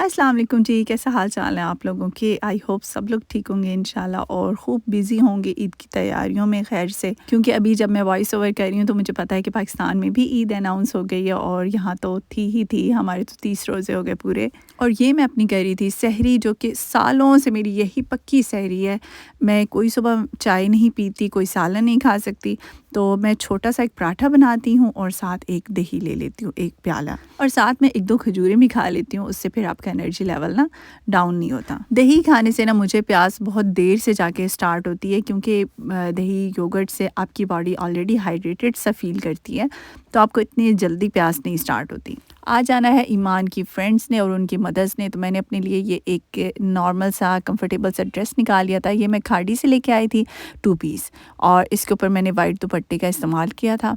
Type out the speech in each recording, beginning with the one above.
अस्सलाम वालेकुम जी, कैसा हाल चाल है आप लोगों के। आई होप सब लोग ठीक होंगे इंशाल्लाह और खूब बिज़ी होंगे ईद की तैयारियों में खैर से, क्योंकि अभी जब मैं वॉइस ओवर कर रही हूँ तो मुझे पता है कि पाकिस्तान में भी ईद अनाउंस हो गई है और यहाँ तो थी हमारे तो 30 रोज़े हो गए पूरे। और ये मैं अपनी कर रही थी सहरी, जो कि सालों से मेरी यही पक्की सहरी है। मैं कोई सुबह चाय नहीं पीती, कोई सालन नहीं खा सकती, तो मैं छोटा सा एक पराठा बनाती हूँ और साथ एक दही ले लेती हूँ, एक प्याला, और साथ में 1-2 खजूरें भी खा लेती हूँ। उससे फिर आपका एनर्जी लेवल ना डाउन नहीं होता। दही खाने से ना मुझे प्यास बहुत देर से जाके स्टार्ट होती है, क्योंकि दही योगर्ट से आपकी बॉडी ऑलरेडी हाइड्रेटेड सा फील करती है, तो आपको इतनी जल्दी प्यास नहीं स्टार्ट होती। आज आना है ईमान की फ्रेंड्स ने और उनकी मदर्स ने, तो मैंने अपने लिए ये एक नॉर्मल सा कंफर्टेबल सा ड्रेस निकाल लिया था। ये मैं खाड़ी से लेके आई थी 2 पीस, और इसके ऊपर मैंने वाइट दुपट्टे का इस्तेमाल किया था।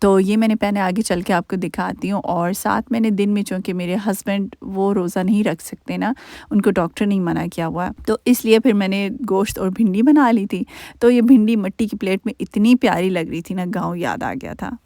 तो ये मैंने पहने, आगे चल के आपको दिखाती हूँ। और साथ मैंने दिन में, चूँकि मेरे हस्बैंड वो रोज़ा नहीं रख सकते ना, उनको डॉक्टर ने मना किया हुआ है, तो इसलिए फिर मैंने गोश्त और भिंडी बना ली थी। तो ये भिंडी मिट्टी की प्लेट में इतनी प्यारी लग रही थी ना, गाँव याद आ गया था।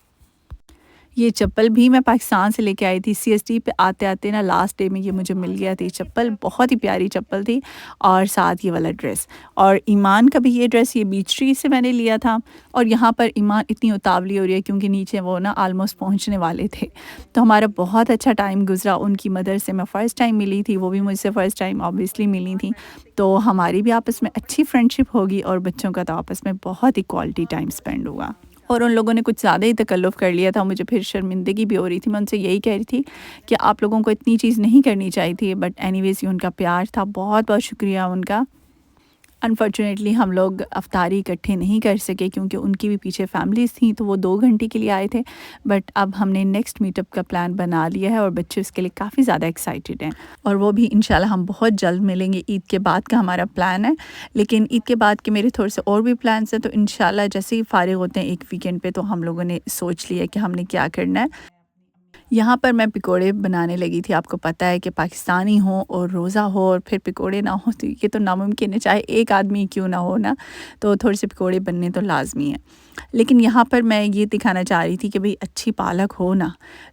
ये चप्पल भी मैं पाकिस्तान से लेके आई थी। सीएसटी पे आते-आते ना लास्ट डे में ये मुझे मिल गया थी चप्पल, बहुत ही प्यारी चप्पल थी, और साथ ये वाला ड्रेस। और ईमान का भी ये ड्रेस, ये बीच ट्री से मैंने लिया था। और यहाँ पर ईमान इतनी उतावली हो रही है क्योंकि नीचे वो ना ऑलमोस्ट पहुँचने वाले थे, तो हमारा बहुत अच्छा टाइम गुज़रा। उनकी मदर से मैं फ़र्स्ट टाइम मिली थी, वो भी मुझसे फ़र्स्ट टाइम ऑब्वियसली मिली थी, तो हमारी भी आपस में अच्छी फ्रेंडशिप होगी और बच्चों का तो आपस में बहुत ही क्वालिटी टाइम स्पेंड हुआ। और उन लोगों ने कुछ ज़्यादा ही तकल्लुफ़ कर लिया था, मुझे फिर शर्मिंदगी भी हो रही थी। मैं उनसे यही कह रही थी कि आप लोगों को इतनी चीज़ नहीं करनी चाहिए थी, बट एनीवेज़ ये उनका प्यार था। बहुत बहुत शुक्रिया उनका। अनफॉर्चुनेटली हम लोग अफ्तारी इकट्ठे नहीं कर सके, क्योंकि उनकी भी पीछे फैमिलीज़ थी, तो वो 2 घंटे के लिए आए थे। बट अब हमने नेक्स्ट मीटअप का प्लान बना लिया है और बच्चे उसके लिए काफ़ी ज़्यादा एक्साइटेड हैं, और वो भी इंशाल्लाह हम बहुत जल्द मिलेंगे। ईद के बाद का हमारा प्लान है, लेकिन ईद के बाद के मेरे थोड़े से और भी प्लान्स हैं, तो इंशाल्लाह जैसे ही फ़ारिग होते हैं एक वीकेंड पे, तो हम लोगों ने सोच लिया कि हमने क्या करना है। यहाँ पर मैं पकोड़े बनाने लगी थी। आपको पता है कि पाकिस्तानी हो और रोज़ा हो और फिर पकोड़े ना हो, तो ये तो नामुमकिन है, चाहे एक आदमी क्यों ना हो ना, तो थोड़े से पकोड़े बनने तो लाज़मी है। लेकिन यहाँ पर मैं ये दिखाना चाह रही थी कि भई अच्छी पालक हो ना,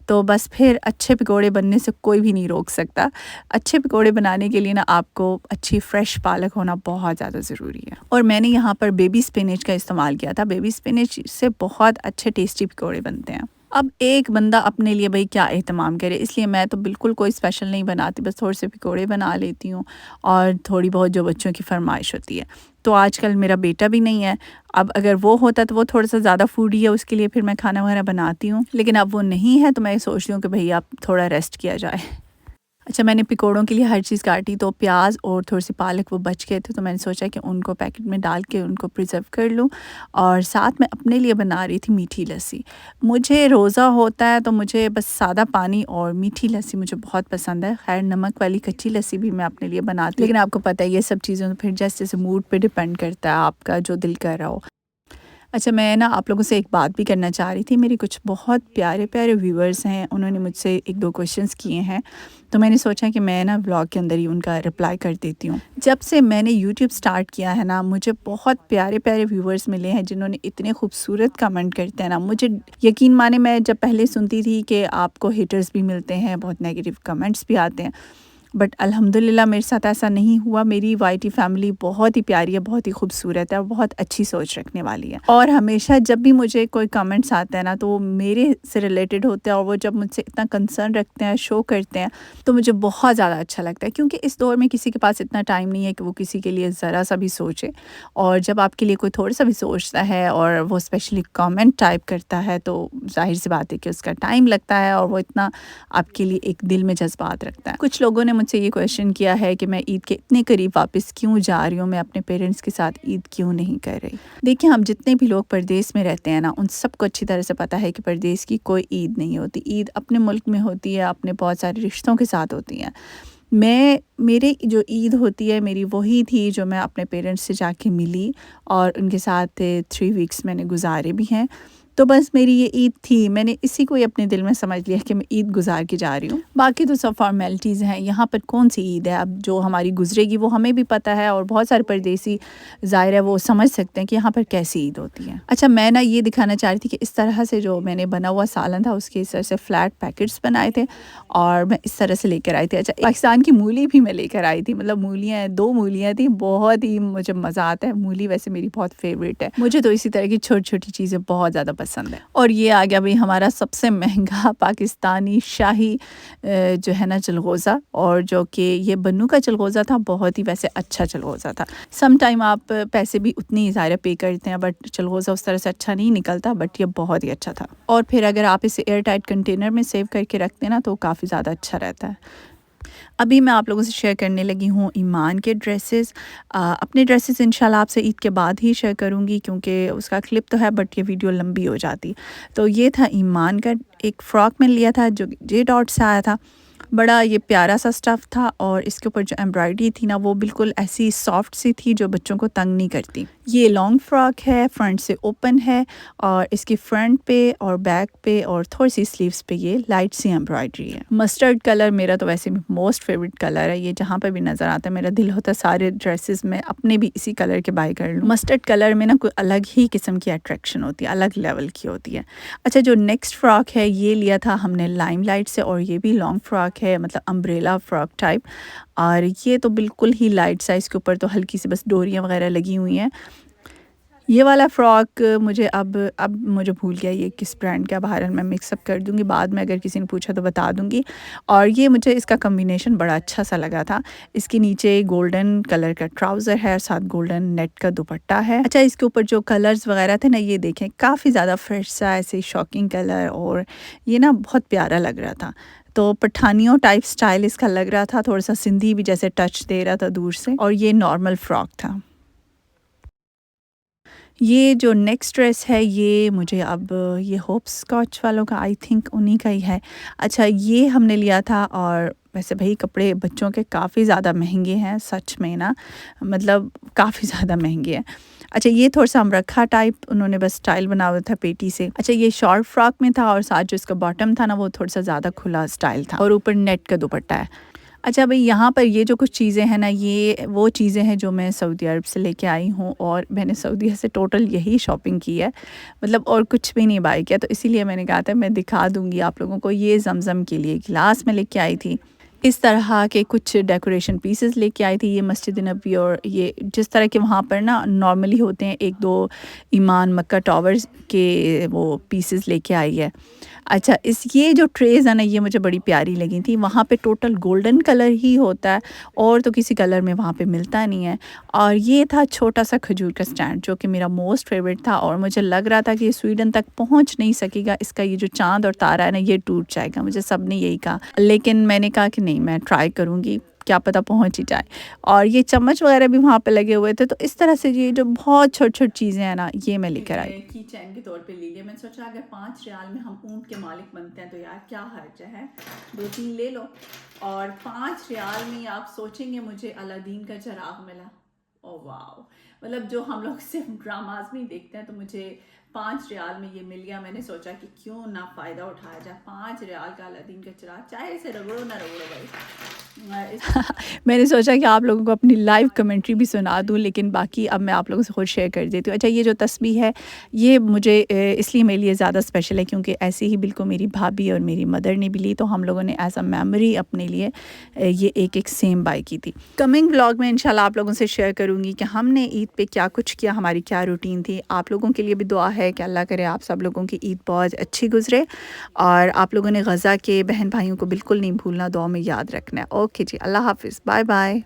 तो बस फिर अच्छे पकोड़े बनने से कोई भी नहीं रोक सकता। अच्छे पकोड़े बनाने के लिए ना आपको अच्छी फ्रेश पालक होना बहुत ज़्यादा ज़रूरी है, और मैंने यहाँ पर बेबी स्पिनच का इस्तेमाल किया था। बेबी स्पिनच से बहुत अच्छे टेस्टी पकोड़े बनते हैं। अब एक बंदा अपने लिए भई क्या एहतमाम करे, इसलिए मैं तो बिल्कुल कोई स्पेशल नहीं बनाती, बस थोड़े से पकोड़े बना लेती हूँ और थोड़ी बहुत जो बच्चों की फ़रमाइश होती है। तो आजकल मेरा बेटा भी नहीं है, अब अगर वो होता तो वो थोड़ा-सा ज़्यादा फूडी है, उसके लिए फिर मैं खाना वगैरह बनाती हूँ, लेकिन अब वो नहीं है, तो मैं सोच रही हूँ कि भई अब थोड़ा रेस्ट किया जाए। अच्छा, मैंने पकोड़ों के लिए हर चीज़ काटी, तो प्याज और थोड़ी-सी पालक वो बच गए थे, तो मैंने सोचा कि उनको पैकेट में डाल के उनको प्रिज़र्व कर लूँ, और साथ में अपने लिए बना रही थी मीठी लस्सी। मुझे रोज़ा होता है तो मुझे बस सादा पानी और मीठी लस्सी मुझे बहुत पसंद है। ख़ैर नमक वाली कच्ची लस्सी भी मैं अपने लिए बनाती हूँ, लेकिन आपको पता है ये सब चीज़ें तो फिर जैसे मूड पे डिपेंड करता है, आपका जो दिल कर रहा हो। अच्छा, मैं ना आप लोगों से एक बात भी करना चाह रही थी। मेरे कुछ बहुत प्यारे-प्यारे व्यूअर्स हैं, उन्होंने मुझसे 1-2 क्वेश्चंस किए हैं, तो मैंने सोचा कि मैं ना व्लॉग के अंदर ही उनका रिप्लाई कर देती हूँ। जब से मैंने यूट्यूब स्टार्ट किया है ना, मुझे बहुत प्यारे-प्यारे व्यूअर्स मिले हैं, जिन्होंने इतने खूबसूरत कमेंट करते हैं ना, मुझे यकीन माने, मैं जब पहले सुनती थी कि आपको हेटर्स भी मिलते हैं, बहुत नेगेटिव कमेंट्स भी आते हैं, बट अल्हम्दुलिल्लाह मेरे साथ ऐसा नहीं हुआ। मेरी वाईटी फैमिली बहुत ही प्यारी है, बहुत ही खूबसूरत है और बहुत अच्छी सोच रखने वाली है, और हमेशा जब भी मुझे कोई कमेंट्स आते हैं ना, तो वो मेरे से रिलेटेड होते हैं, और वो जब मुझसे इतना कंसर्न रखते हैं, शो करते हैं, तो मुझे बहुत ज़्यादा अच्छा लगता है, क्योंकि इस दौर में किसी के पास इतना टाइम नहीं है कि वो किसी के लिए ज़रा सा भी सोचे, और जब आपके लिए कोई थोड़ा सा भी सोचता है और वो स्पेशली कमेंट टाइप करता है, तो ज़ाहिर सी बात है कि उसका टाइम लगता है, और वो इतना आपके लिए एक दिल में जज्बात रखता है। कुछ लोगों ने मुझसे ये क्वेश्चन किया है कि मैं ईद के इतने करीब वापस क्यों जा रही हूँ, मैं अपने पेरेंट्स के साथ ईद क्यों नहीं कर रही। देखिए, हम जितने भी लोग परदेश में रहते हैं ना, उन सबको अच्छी तरह से पता है कि परदेश की कोई ईद नहीं होती। ईद अपने मुल्क में होती है, अपने बहुत सारे रिश्तों के साथ होती है। मेरी जो ईद होती है, मेरी वही थी जो मैं अपने पेरेंट्स से जाके मिली, और उनके साथ 3 वीक्स मैंने गुजारे भी हैं। तो बस मेरी ये ईद थी, मैंने इसी को ही अपने दिल में समझ लिया कि मैं ईद गुजार के जा रही हूँ। बाकी तो सब फॉर्मेलिटीज़ हैं, यहाँ पर कौन सी ईद है अब जो हमारी गुजरेगी वो हमें भी पता है, और बहुत सारे परदेसी ज़ाहिर है वो समझ सकते हैं कि यहाँ पर कैसी ईद होती है। अच्छा, मैं ना ये दिखाना चाह रही थी कि इस तरह से जो मैंने बना हुआ सालन था उसके इस तरह से फ्लैट पैकेट्स बनाए थे और मैं इस तरह से लेकर आई थी। अच्छा, पाकिस्तान की मूली भी मैं लेकर आई थी, मतलब मूलियाँ 2 मूलियाँ थी, बहुत ही मुझे मज़ा आता है। मूली वैसे मेरी बहुत फेवरेट है, मुझे तो इसी तरह की छोटी-छोटी चीज़ें बहुत ज़्यादा पसंद है। और ये आ गया भाई हमारा सबसे महंगा पाकिस्तानी शाही जो है ना चलगोज़ा, और जो कि ये बन्नू का चलगोज़ा था, बहुत ही वैसे अच्छा चलगोज़ा था। सम टाइम आप पैसे भी उतनी ही ज़ाहिर पे करते हैं, बट चलगोज़ा उस तरह से अच्छा नहीं निकलता, बट ये बहुत ही अच्छा था। और फिर अगर आप इसे एयर टाइट कंटेनर में सेव करके रखते हैं ना तो काफ़ी ज़्यादा अच्छा रहता है। अभी मैं आप लोगों से शेयर करने लगी हूँ ईमान के ड्रेसेस। अपने ड्रेसेस इंशाल्लाह आपसे ईद के बाद ही शेयर करूँगी, क्योंकि उसका क्लिप तो है बट ये वीडियो लंबी हो जाती। तो ये था ईमान का एक फ़्रॉक मैंने लिया था जो जे डॉट से आया था। बड़ा ये प्यारा सा स्टफ़ था, और इसके ऊपर जो एम्ब्रॉयडरी थी ना वो बिल्कुल ऐसी सॉफ्ट सी थी जो बच्चों को तंग नहीं करती। ये लॉन्ग फ्रॉक है, फ्रंट से ओपन है, और इसकी फ्रंट पे और बैक पे और थोड़ी सी स्लीव्स पे ये लाइट सी एम्ब्रॉयडरी है। मस्टर्ड कलर मेरा तो वैसे भी मोस्ट फेवरेट कलर है, ये जहाँ पर भी नज़र आता है मेरा दिल होता है सारे ड्रेसेस में अपने भी इसी कलर के बाय कर लूँ। मस्टर्ड कलर में ना कोई अलग ही किस्म की अट्रैक्शन होती है, अलग लेवल की होती है। अच्छा, जो नेक्स्ट फ्रॉक है ये लिया था हमने लाइमलाइट से, और ये भी लॉन्ग फ्रॉक है, मतलब अम्ब्रेला फ्रॉक टाइप, और ये तो बिल्कुल ही लाइट साइज़ के ऊपर तो हल्की सी बस डोरियाँ वगैरह लगी हुई हैं। ये वाला फ़्रॉक मुझे अब मुझे भूल गया ये किस ब्रांड का, बहरहाल मैं मिक्सअप कर दूँगी बाद में, अगर किसी ने पूछा तो बता दूँगी। और ये मुझे इसका कॉम्बिनेशन बड़ा अच्छा सा लगा था। इसके नीचे गोल्डन कलर का ट्राउज़र है और साथ गोल्डन नेट का दुपट्टा है। अच्छा, इसके ऊपर जो कलर्स वगैरह थे ना ये देखें काफ़ी ज़्यादा फ्रेश सा ऐसे शॉकिंग कलर, और ये ना बहुत प्यारा लग रहा था। तो पठानियों टाइप स्टाइल इसका लग रहा था, थोड़ा-सा सिंधी भी जैसे टच दे रहा था दूर से, और ये नॉर्मल फ़्रॉक था। ये जो नेक्स्ट ड्रेस है ये मुझे अब ये होप स्कॉच वालों का आई थिंक उन्हीं का ही है। अच्छा, ये हमने लिया था, और वैसे भाई कपड़े बच्चों के काफ़ी ज़्यादा महंगे हैं सच में ना, मतलब काफ़ी ज़्यादा महंगे हैं। अच्छा, ये थोड़ा-सा अमरखा टाइप उन्होंने बस स्टाइल बना हुआ था पेटी से। अच्छा, ये शॉर्ट फ्रॉक में था, और साथ जो इसका बॉटम था ना वो थोड़ा-सा ज़्यादा खुला स्टाइल था, और ऊपर नेट का दुपट्टा है। अच्छा भाई, यहाँ पर ये जो कुछ चीज़ें हैं ना ये वो चीज़ें हैं जो मैं सऊदी अरब से लेके आई हूँ, और मैंने सऊदी से टोटल यही शॉपिंग की है, मतलब और कुछ भी नहीं बाय किया। तो इसीलिए मैंने कहा था मैं दिखा दूँगी आप लोगों को। ये ज़मज़म के लिए गिलास में लेके आई थी, इस तरह के कुछ डेकोरेशन पीसेस लेके आई थी, ये मस्जिद नबी, और ये जिस तरह के वहाँ पर ना नॉर्मली होते हैं 1-2 ईमान मक्का टावर्स के वो पीसेस लेके आई है। अच्छा, ये जो ट्रेज़ है ना ये मुझे बड़ी प्यारी लगी थी। वहाँ पे टोटल गोल्डन कलर ही होता है, और तो किसी कलर में वहाँ पे मिलता नहीं है। और ये था छोटा-सा खजूर का स्टैंड जो कि मेरा मोस्ट फेवरेट था, और मुझे लग रहा था कि ये स्वीडन तक पहुँच नहीं सकेगा, इसका ये जो चाँद और तारा है ना ये टूट जाएगा, मुझे सब ने यही कहा। लेकिन मैंने कहा कि नहीं, मैं ट्राई करूँगी, क्या पता पहुँच ही जाए। और ये चम्मच वगैरह भी वहाँ पे लगे हुए थे, तो इस तरह से ये जो बहुत छोटी-छोटी चीज़ें हैं ना ये मैं लेकर आई। की चैन के तौर पे ले लिया। मैंने सोचा अगर 5 रियाल में हम ऊँट के मालिक बनते हैं तो यार क्या हर्ज है, 2-3 ले लो। और 5 रियाल में आप सोचेंगे मुझे अलादीन का चिराग मिला। Oh wow! मतलब जो हम लोग सिर्फ ड्रामाज में ही देखते हैं, तो मुझे 5 रियाल में ये मिल गया। मैंने सोचा कि क्यों ना फ़ायदा उठाया जाए, 5 रियाल का अलादीन का चिराग, चाहे इसे रगड़ो ना रगड़ो भाई। मैंने सोचा कि आप लोगों को अपनी लाइव कमेंट्री भी सुना दूं, लेकिन बाकी अब मैं आप लोगों से खुद शेयर कर देती हूँ। अच्छा, ये जो तस्बीह है ये मुझे इसलिए मेरे लिए ज़्यादा स्पेशल है क्योंकि ऐसे ही बिल्कुल मेरी भाभी और मेरी मदर ने भी ली, तो हम लोगों ने एज अ मेमोरी अपने लिए ये एक सेम बाय की थी। कमिंग व्लॉग में इंशाल्लाह आप लोगों से शेयर करूँगी कि हमने ईद पे क्या कुछ किया, हमारी क्या रूटीन थी। आप लोगों के लिए भी दुआ है कि अल्लाह करे आप सब लोगों की ईद बहुत अच्छी गुजरे, और आप लोगों ने गज़ा के बहन भाइयों को बिल्कुल नहीं भूलना, दुआ में याद रखना है। ओके जी, अल्लाह हाफ़िज़, बाय बाय।